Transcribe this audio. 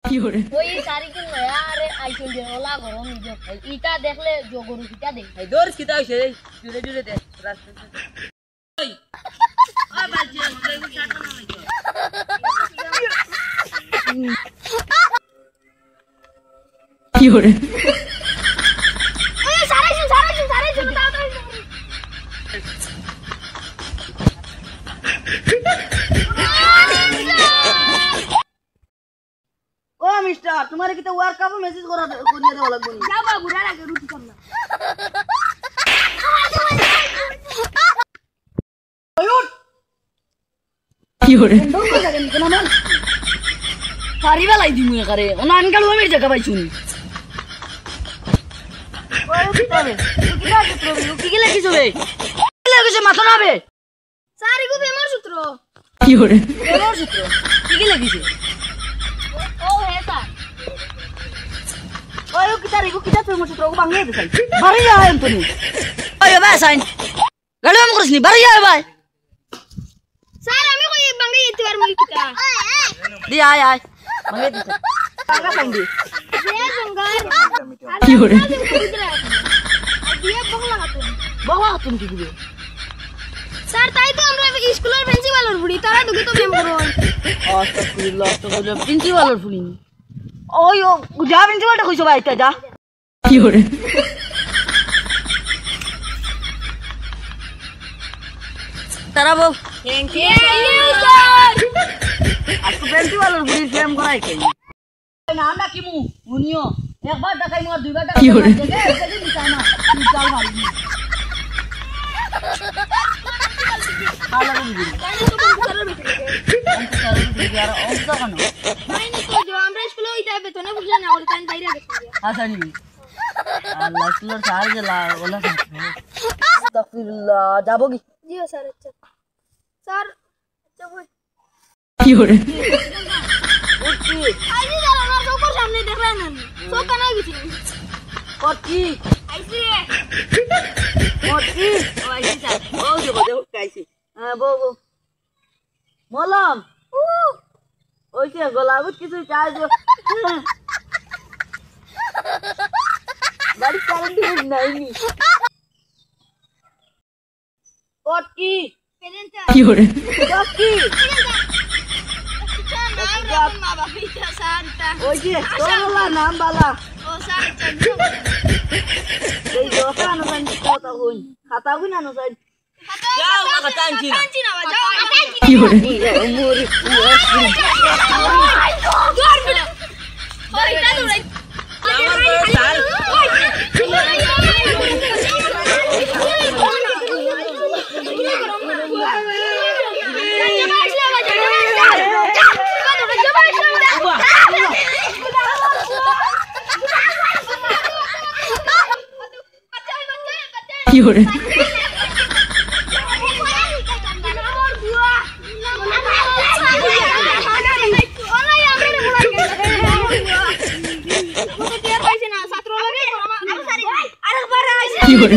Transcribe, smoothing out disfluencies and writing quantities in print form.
ওই সারি কিন আরে আইছল দে ওলা গরম নিজ ইটা দেখলে জগরু কিটা দেখ এই দৌড় কিটা হইছে জুড়ে জুড়ে দে রাস্তা ওই আ বাজে ড্রাইভার কাটা না লাগি কি হরে এই সারি তাড়াতাড়ি ও মিস্টার তোমারে কিটা ওয়ার্কআপ মেসেজ করিয়ে দেওয়া লাগবে না যা বাবু রা লাগে রুটি খাম না কি হরে সারি বেলাই দিমু একারে ওনা আনকাল ওই জায়গা পাইছুনি ওই কিটাবে কিটা সূত্র কি কি লাগিছ বে কি লাগিছ মাথা নাবে সারি গো বেমার সূত্র কি হরে বেমার সূত্র কি কি লাগিছ ও হে স্যার ওই কিটা রে কিটা বেমার সূত্র ও বাংলা দেখাই বাড়ি আয় তুমি ওই ভাই সাইন গাড়ি আম করছনি বাড়ি আয় ভাই স্যার আমি কই বাংলা ইতে পারমু কিটা দি আয় আয় বাংলা দিছ টাকা পাইndi যে জঙ্গার কি হরে দিয়ে বগলা কাটু বাবা তুমি কি দিবে স্যার তাই তো আমরা স্কুলের প্রিন্সিপালর বুড়ি তারা দুগে তো মেম করো আস্তাগফিরুল্লাহ আস্তাগফিরুল্লাহ প্রিন্সিপালর ফুলিনি ওই ও যা প্রিন্সিপালটা কইছো ভাই তা যা কি হরে তারা বল থ্যাংক ইউ স্যার আজকে প্রিন্সিপালর ফুলি ফেম করাই খাই নামটা কি মু উনিও একবার দেখাই মু আর দুইবার দেখাই কি হরে সেদিন দিছাই না তুই চাল ভাই ভালো বুঝি জানি তো কম্পিউটারের ভিতরে আর অংশ কেন মাইনে তো যে আমরা স্কুলে ওইটা বেতনে বুঝলা না ওর টাইম বাইরে গেছে হাসানি আল্লাহ স্কুলের সার গেলা ওলা আস্তাগফিরুল্লাহ যাবো কি জি স্যার আচ্ছা স্যার আচ্ছা বই কি হরে উঠছি আইজি স্যার আমার চোখের সামনে দেখলেন না চোখ কানা গেছি করছি আইজি করছি ও আইছি স্যার ও দেখো দেখো কাইছি হ্যাঁ বউ বউ মলম ওইছে গোলাগুত কিছু চাই দিও গাড়ি কারেন্ট নাইনি করছি পেরেন্টা কি হরে করছি নাম মা বাবা ইচ্ছা স্যার তা ওইছে তোলা নাম বালা ও স্যার এই দোকান ওখান কথা হই খাতা হই না নসাই যাও কাকা টানছি না টানছি না যাও টানছি কি হরে মোরি দৌড় বিনা ওই তা দৌড়াই আমার বড় সাল কি হরে কি হরে